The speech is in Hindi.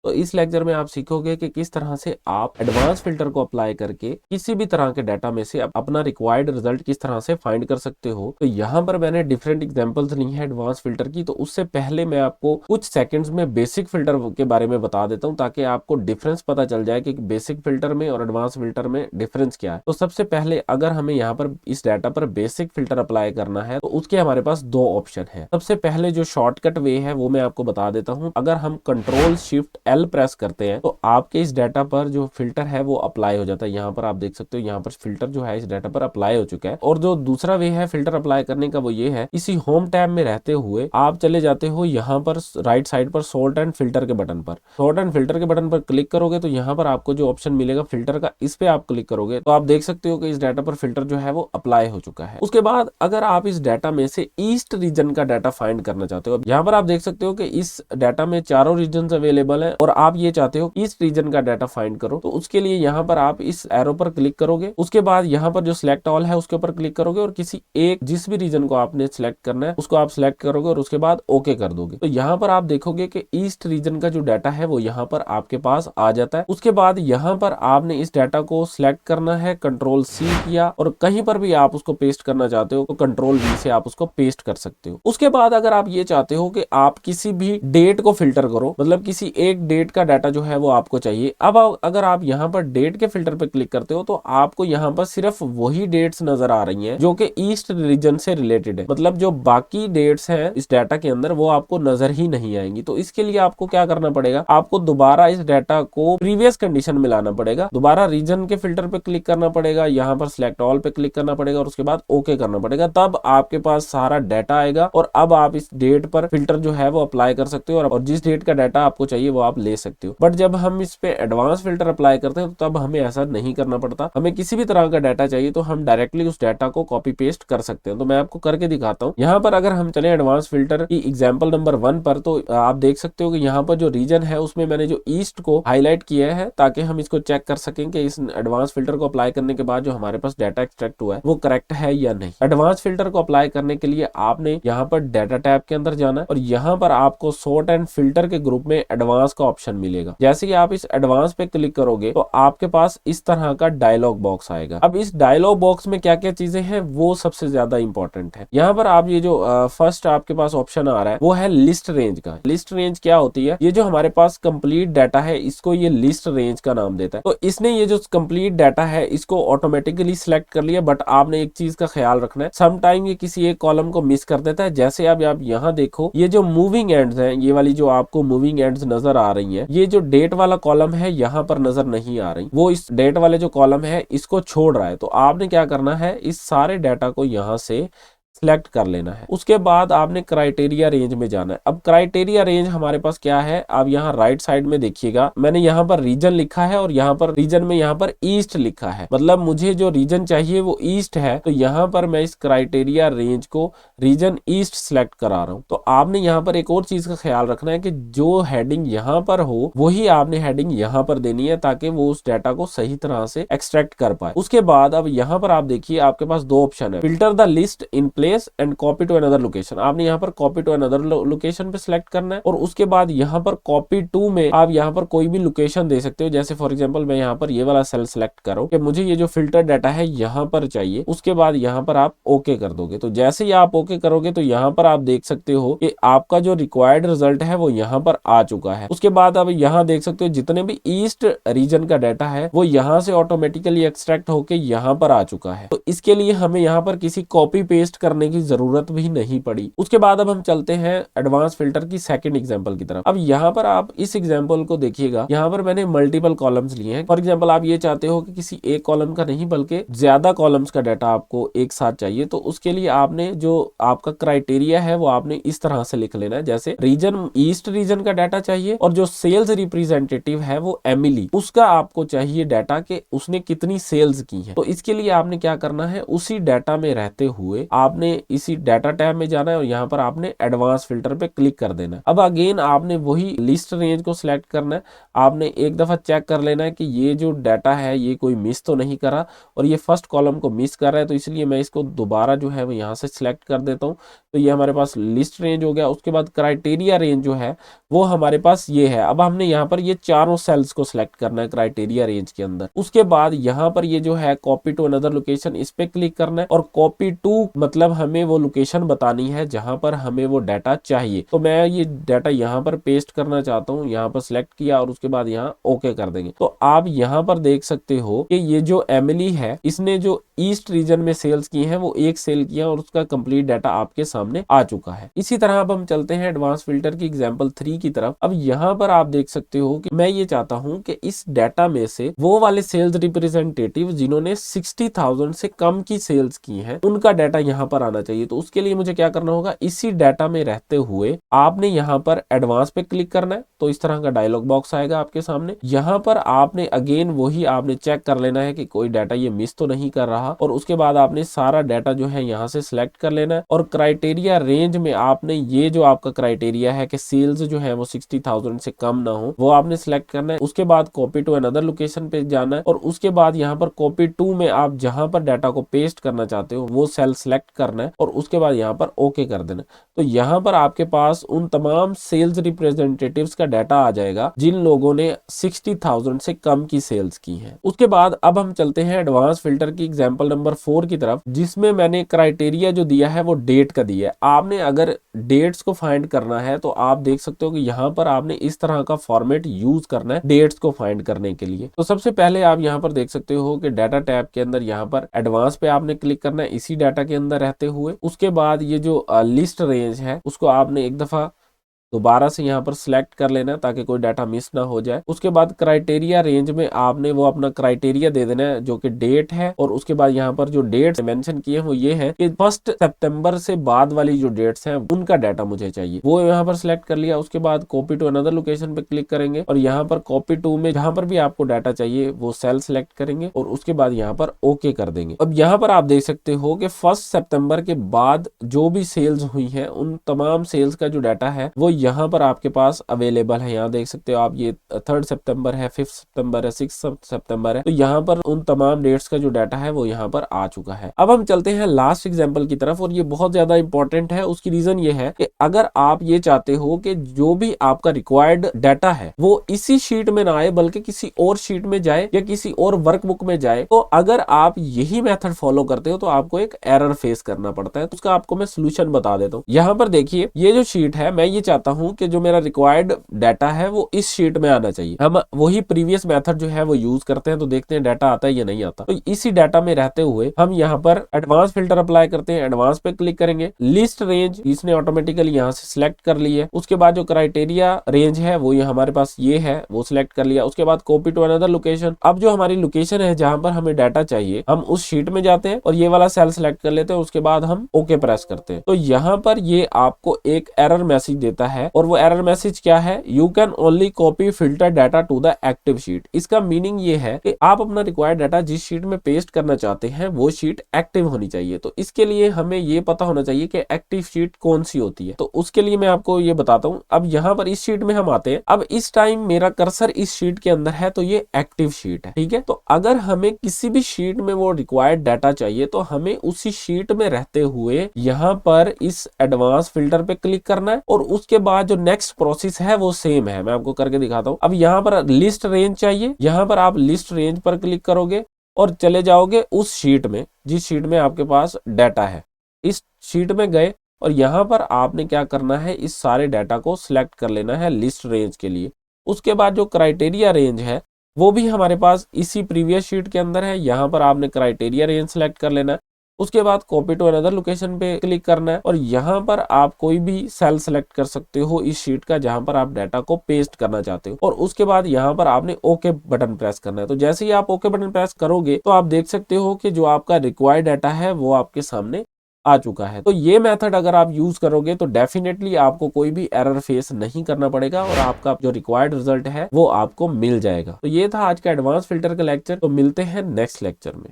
तो इस लेक्चर में आप सीखोगे कि किस तरह से आप एडवांस फिल्टर को अप्लाई करके किसी भी तरह के डाटा में से अपना रिक्वायर्ड रिजल्ट किस तरह से फाइंड कर सकते हो। तो यहाँ पर मैंने डिफरेंट एग्जांपल्स ली हैं एडवांस फिल्टर की, तो उससे पहले मैं आपको कुछ सेकंड्स में बेसिक फिल्टर के बारे में बता देता हूँ ताकि आपको डिफरेंस पता चल जाए कि बेसिक फिल्टर में और एडवांस फिल्टर में डिफरेंस क्या है। तो सबसे पहले अगर हमें यहाँ पर इस डाटा पर बेसिक फिल्टर अप्लाई करना है तो उसके हमारे पास दो ऑप्शन है। सबसे पहले जो शॉर्टकट वे है वो मैं आपको बता देता हूँ। अगर हम कंट्रोल शिफ्ट एल प्रेस करते हैं तो आपके इस डाटा पर जो फिल्टर है वो अप्लाई हो जाता है। यहाँ पर आप देख सकते हो यहाँ पर फिल्टर जो है इस डाटा पर अप्लाई हो चुका है। और जो दूसरा वे है फिल्टर अप्लाई करने का वो ये है, इसी होम टैब में रहते हुए आप चले जाते हो यहाँ पर राइट साइड पर सॉर्ट एंड फिल्टर के बटन पर। सॉर्ट एंड फिल्टर के बटन पर क्लिक करोगे तो यहाँ पर आपको जो ऑप्शन मिलेगा फिल्टर का, इस पे आप क्लिक करोगे तो आप देख सकते हो कि इस डाटा पर फिल्टर जो है वो अप्लाई हो चुका है। उसके बाद अगर आप इस डाटा में से ईस्ट रीजन का डाटा फाइंड करना चाहते हो, यहाँ पर आप देख सकते हो कि इस डाटा में चारों रीजन अवेलेबल है और आप ये चाहते हो ईस्ट रीजन का डाटा फाइंड करो, तो उसके लिए यहाँ पर आप इस एरो पर क्लिक करोगे। उसके बाद यहाँ पर जो सिलेक्ट ऑल है उसके ऊपर क्लिक करोगे और किसी एक जिस भी रीजन को आपने सिलेक्ट करना है उसको आप सिलेक्ट करोगे और उसके बाद ओके कर दोगे। तो यहाँ पर आप देखोगे कि ईस्ट रीजन का जो डाटा है वो यहाँ पर आपके पास आ जाता है। उसके बाद यहाँ पर आपने इस डाटा को सिलेक्ट करना है, कंट्रोल सी किया और कहीं पर भी आप उसको पेस्ट करना चाहते हो तो कंट्रोल वी से आप उसको पेस्ट कर सकते हो। उसके बाद अगर आप ये चाहते हो कि आप किसी भी डेट को फिल्टर करो, मतलब किसी एक डेट का डाटा जो है वो आपको चाहिए, अब अगर आप यहाँ पर डेट के फिल्टर पे क्लिक करते हो तो आपको यहाँ पर सिर्फ वही डेट्स नजर आ रही हैं जो कि ईस्ट रीजन से रिलेटेड है। मतलब जो बाकी डेट्स हैं इस डाटा के अंदर वो आपको नजर ही नहीं आएंगी। तो इसके लिए आपको क्या करना पड़ेगा, आपको दोबारा इस डाटा को प्रीवियस कंडीशन में लाना पड़ेगा, दोबारा रीजन के फिल्टर पे क्लिक करना पड़ेगा, यहाँ पर सिलेक्ट ऑल पे क्लिक करना पड़ेगा और उसके बाद ओके करना पड़ेगा। तब आपके पास सारा डाटा आएगा और अब आप इस डेट पर फिल्टर जो है वो अप्लाई कर सकते हो और जिस डेट का डाटा आपको चाहिए वो आप ले सकते हो। बट जब हम इस पे एडवांस फिल्टर अप्लाई करते हैं तो तब हमें ऐसा नहीं करना पड़ता। हमें किसी भी तरह का डाटा चाहिए तो हम डायरेक्टली उस डाटा को कॉपी पेस्ट कर सकते हैं। तो मैं आपको करके दिखाता हूँ। यहाँ पर अगर हम चले एडवांस फिल्टर की एग्जाम्पल नंबर 1 पर, तो आप देख सकते हो कि यहाँ पर जो रीजन है उसमें मैंने जो ईस्ट को हाईलाइट किया है ताकि हम इसको चेक कर सकें कि इस एडवांस फिल्टर को अप्लाई करने के बाद जो हमारे पास डाटा एक्सट्रैक्ट हुआ है वो करेक्ट है या नहीं। एडवांस फिल्टर को अप्लाई करने के लिए आपने यहाँ पर डाटा टैब के अंदर जाना है और यहाँ पर आपको सॉर्ट एंड फिल्टर के ग्रुप में एडवांस का ऑप्शन मिलेगा। जैसे ही आप इस एडवांस पे क्लिक करोगे तो आपके पास इस तरह का डायलॉग बॉक्स आएगा। अब इस डायलॉग बॉक्स में क्या क्या चीजें हैं वो सबसे ज्यादा इंपॉर्टेंट है। यहाँ पर आप ये जो फर्स्ट आपके पास ऑप्शन आ रहा है वो है लिस्ट रेंज का। लिस्ट रेंज क्या होती है, ये जो हमारे पास कंप्लीट डाटा है इसको ये लिस्ट रेंज का नाम देता है। तो इसने ये जो कंप्लीट डाटा है इसको ऑटोमेटिकली सिलेक्ट कर लिया, बट आपने एक चीज का ख्याल रखना है, समटाइम ये किसी एक कॉलम को मिस कर देता है। जैसे अब आप यहाँ देखो ये जो मूविंग एंड्स हैं, ये वाली जो आपको मूविंग एंड्स नजर आ रही है, ये जो डेट वाला कॉलम है यहाँ पर नजर नहीं आ रही, वो इस डेट वाले जो कॉलम है इसको छोड़ रहा है। तो आपने क्या करना है, इस सारे डाटा को यहाँ से सिलेक्ट कर लेना है। उसके बाद आपने क्राइटेरिया रेंज में जाना है। अब क्राइटेरिया रेंज हमारे पास क्या है, आप यहाँ राइट साइड में देखिएगा, मैंने यहाँ पर रीजन लिखा है और यहाँ पर रीजन में यहाँ पर ईस्ट लिखा है, मतलब मुझे जो रीजन चाहिए वो ईस्ट है। तो यहाँ पर मैं इस क्राइटेरिया रेंज को रीजन ईस्ट सिलेक्ट करा रहा हूँ। तो आपने यहाँ पर एक और चीज का ख्याल रखना है कि जो हेडिंग यहाँ पर हो वही आपने हेडिंग यहाँ पर देनी है ताकि वो उस डाटा को सही तरह से एक्सट्रैक्ट कर पाए। उसके बाद अब यहाँ पर आप देखिए आपके पास दो ऑप्शन है, filter the list in place and copy to another location. आपने यहाँ पर कॉपी टू अनदर लोकेशन पे सिलेक्ट करना है और उसके बाद यहाँ पर कॉपी टू में आप यहाँ पर कोई भी लोकेशन दे सकते हो। जैसे फॉर एग्जांपल मैं यहाँ पर ये वाला सेल सिलेक्ट करो कि मुझे ये जो फिल्टर डाटा है यहाँ पर चाहिए, उसके बाद यहाँ पर आप ओके कर दोगे। तो जैसे ही आप ओके करोगे तो यहाँ पर आप देख सकते हो कि आपका जो रिक्वायर्ड रिजल्ट है वो यहाँ पर आ चुका है। उसके बाद अब यहाँ देख सकते हो जितने भी ईस्ट रीजन का डाटा है वो यहाँ से ऑटोमेटिकली एक्सट्रैक्ट होके यहाँ पर आ चुका है। तो इसके लिए हमें यहाँ पर किसी कॉपी पेस्ट करने की जरूरत भी नहीं पड़ी। उसके बाद अब हम चलते हैं एडवांस फिल्टर की सेकंड एग्जांपल की तरफ। अब यहाँ पर आप इस एग्जांपल को देखिएगा, यहाँ पर मैंने मल्टीपल कॉलम्स लिए हैं। फॉर एग्जांपल आप ये चाहते हो कि किसी एक कॉलम का नहीं बल्कि ज्यादा कॉलम्स का डाटा आपको एक साथ चाहिए, तो उसके लिए आपने जो आपका क्राइटेरिया है वो आपने इस तरह से लिख लेना है। जैसे रीजन ईस्ट रीजन का डाटा चाहिए और जो सेल्स रिप्रेजेंटेटिव है वो एमिली, उसका आपको चाहिए डाटा कि उसने कितनी सेल्स की है। तो इसके लिए आपने क्या करना है, उसी डाटा में रहते हुए आपने आपने इसी डाटा टैब में जाना है और यहाँ पर आपने एडवांस फिल्टर पे क्लिक कर देना है। अब अगेन आपने वही लिस्ट रेंज को सिलेक्ट करना है। आपने एक दफा चेक कर लेना है कि ये जो डाटा है ये कोई मिस तो नहीं करा, और ये फर्स्ट कॉलम को मिस कर रहा है, तो इसलिए मैं इसको दोबारा जो है वो यहाँ से सिलेक्ट कर देता हूँ। तो ये हमारे पास लिस्ट रेंज हो गया। उसके बाद क्राइटेरिया रेंज जो है वो हमारे पास ये है। अब हमने यहाँ पर ये चारों सेल्स को सिलेक्ट करना है क्राइटेरिया रेंज के अंदर। उसके बाद यहाँ पर ये जो है कॉपी टू अनदर लोकेशन, इस पे क्लिक करना है, और कॉपी टू मतलब हमें वो लोकेशन बतानी है जहां पर हमें वो डाटा चाहिए। तो मैं ये डाटा यहाँ पर पेस्ट करना चाहता हूँ, यहाँ पर सिलेक्ट किया और उसके बाद यहाँ ओके कर देंगे। तो आप यहाँ पर देख सकते हो कि ये जो एमिली है इसने जो ईस्ट रीजन में सेल्स की हैं वो एक सेल किया और उसका कंप्लीट डाटा आपके सामने आ चुका है। इसी तरह अब हम चलते हैं एडवांस फिल्टर की एग्जांपल 3 की तरफ। अब यहाँ पर आप देख सकते हो कि मैं ये चाहता हूँ कि इस डाटा में से वो वाले सेल्स रिप्रेजेंटेटिव जिन्होंने 60,000 से कम की सेल्स की हैं उनका डाटा यहाँ पर आना चाहिए। तो उसके लिए मुझे क्या करना होगा, इसी डाटा में रहते हुए आपने यहाँ पर एडवांस पे क्लिक करना है। तो इस तरह का डायलॉग बॉक्स आएगा आपके सामने। यहाँ पर आपने अगेन वही आपने चेक कर लेना है कि कोई डाटा ये मिस तो नहीं कर रहा, और उसके बाद आपने सारा डाटा जो है यहाँ से सिलेक्ट कर लेना है। और क्राइटेरिया रेंज में आपने ये जो आपका क्राइटेरिया है कि सेल्स जो है वो 60,000 से कम ना हो वो आपने सिलेक्ट करना है। उसके बाद कॉपी टू अनदर लोकेशन पे जाना है, और उसके बाद यहाँ पर कॉपी टू में आप जहां पर डाटा को पेस्ट करना चाहते हो वो सेल सिलेक्ट करना है, और उसके बाद यहाँ पर ओके कर देना। तो यहाँ पर आपके पास उन तमाम सेल्स रिप्रेजेंटेटिव्स का डाटा आ जाएगा जिन लोगों ने 60,000 से कम की सेल्स की है। उसके बाद अब हम चलते हैं एडवांस फिल्टर की एग्जांपल नंबर 4 की तरफ, जिसमें मैंने क्राइटेरिया जो दिया है वो डेट का दिया है। आपने अगर डेट्स को फाइंड करना है तो आप देख सकते हो कि यहाँ पर आपने इस तरह का फॉर्मेट यूज करना है डेट्स को फाइंड करने के लिए। तो सबसे पहले आप यहाँ पर देख सकते हो कि डाटा टैब के अंदर यहाँ पर एडवांस पे आपने क्लिक करना है इसी डाटा के अंदर रहते हुए। उसके बाद ये जो लिस्ट रेंज है उसको आपने एक दफा दोबारा से यहाँ पर सिलेक्ट कर लेना ताकि कोई डाटा मिस ना हो जाए। उसके बाद क्राइटेरिया रेंज में आपने वो अपना क्राइटेरिया दे देना है जो कि डेट है, और उसके बाद यहाँ पर जो डेट्स मेंशन किए हैं वो ये है कि 1 सितंबर से बाद वाली जो डेट्स हैं उनका डाटा मुझे चाहिए, वो यहाँ पर सिलेक्ट कर लिया। उसके बाद कॉपी टू अनदर लोकेशन पे क्लिक करेंगे और यहाँ पर कॉपी टू में जहां पर भी आपको डाटा चाहिए वो सेल सिलेक्ट करेंगे और उसके बाद यहाँ पर ओके कर देंगे। अब यहाँ पर आप देख सकते हो कि 1 सितंबर के बाद जो भी सेल्स हुई है उन तमाम सेल्स का जो डाटा है वो यहाँ पर आपके पास अवेलेबल है। यहाँ देख सकते हो आप, ये 3 सितंबर है, 5 सितंबर है, 6 सितंबर है। तो यहाँ पर उन तमाम डेट्स का जो डाटा है वो यहाँ पर आ चुका है। अब हम चलते हैं लास्ट एग्जांपल की तरफ, और ये बहुत ज्यादा इंपॉर्टेंट है। उसकी रीजन ये है कि अगर आप ये चाहते हो कि जो भी आपका रिक्वायर्ड डाटा है वो इसी शीट में ना आए बल्कि किसी और शीट में जाए या किसी और वर्कबुक में जाए, तो अगर आप यही मेथड फॉलो करते हो तो आपको एक एरर फेस करना पड़ता है। तो उसका आपको मैं सोल्यूशन बता देता हूँ। यहाँ पर देखिए, ये जो शीट है, मैं ये चाहता हूँ कि जो मेरा रिक्वायर्ड डाटा है वो इस शीट में आना चाहिए। हम वही प्रीवियस मेथड जो है वो यूज करते हैं, तो देखते हैं डाटा आता है या नहीं आता। तो इसी डाटा में रहते हुए हम यहाँ पर एडवांस फिल्टर अप्लाई करते हैं। एडवांस पे क्लिक करेंगे, लिस्ट रेंज इसने ऑटोमेटिकली यहाँ से सिलेक्ट कर ली है। उसके बाद जो क्राइटेरिया रेंज है वो हमारे पास ये है, वो सिलेक्ट कर लिया। उसके बाद कॉपी टू अनदर लोकेशन, अब जो हमारी लोकेशन है जहां पर हमें डाटा चाहिए हम उस शीट में जाते हैं और ये वाला सेल सिलेक्ट कर लेते हैं। उसके बाद हम ओके प्रेस करते हैं। तो यहाँ पर ये आपको एक एरर मैसेज देता है, और वो एरर मैसेज क्या है, you can only copy filter data to the active sheet. इसका मीनिंग ये है कि आप अपना रिक्वायर्ड डाटा जिस शीट में पेस्ट करना चाहते हैं वो शीट एक्टिव होनी चाहिए। तो इसके लिए हमें ये पता होना चाहिए कि एक्टिव शीट कौन सी होती है। तो उसके लिए मैं आपको ये बताता हूँ। अब यहाँ पर इस शीट में हम आते हैं। अब इस टाइम मेरा कर्सर इस शीट के अंदर है, तो ये एक्टिव शीट है, ठीक है। तो अगर हमें किसी भी शीट में वो रिक्वायर्ड डाटा चाहिए तो हमें उसी शीट में रहते हुए यहाँ पर इस एडवांस फिल्टर पे क्लिक करना है, और उसके बाद जो नेक्स्ट प्रोसेस है वो सेम है। मैं आपको करके दिखाता हूँ। अब यहाँ पर लिस्ट रेंज चाहिए, यहाँ पर आप लिस्ट रेंज पर क्लिक करोगे और चले जाओगे उस शीट में जिस शीट में आपके पास डाटा है। इस शीट में गए और यहाँ पर आपने क्या करना है, इस सारे डाटा को सिलेक्ट कर लेना है लिस्ट रेंज के लिए। उसके बाद जो क्राइटेरिया रेंज है वो भी हमारे पास इसी प्रीवियस शीट के अंदर है। यहाँ पर आपने क्राइटेरिया रेंज सिलेक्ट कर लेना है। उसके बाद कॉपी टू अनदर लोकेशन पे क्लिक करना है, और यहाँ पर आप कोई भी सेल सेलेक्ट कर सकते हो इस शीट का जहां पर आप डाटा को पेस्ट करना चाहते हो, और उसके बाद यहाँ पर आपने ओके बटन प्रेस करना है। तो जैसे ही आप ओके बटन प्रेस करोगे तो आप देख सकते हो कि जो आपका रिक्वायर्ड डाटा है वो आपके सामने आ चुका है। तो ये मेथड अगर आप यूज करोगे तो डेफिनेटली आपको कोई भी एरर फेस नहीं करना पड़ेगा और आपका जो रिक्वायर्ड रिजल्ट है वो आपको मिल जाएगा। तो ये था आज का एडवांस फिल्टर का लेक्चर। तो मिलते हैं नेक्स्ट लेक्चर में।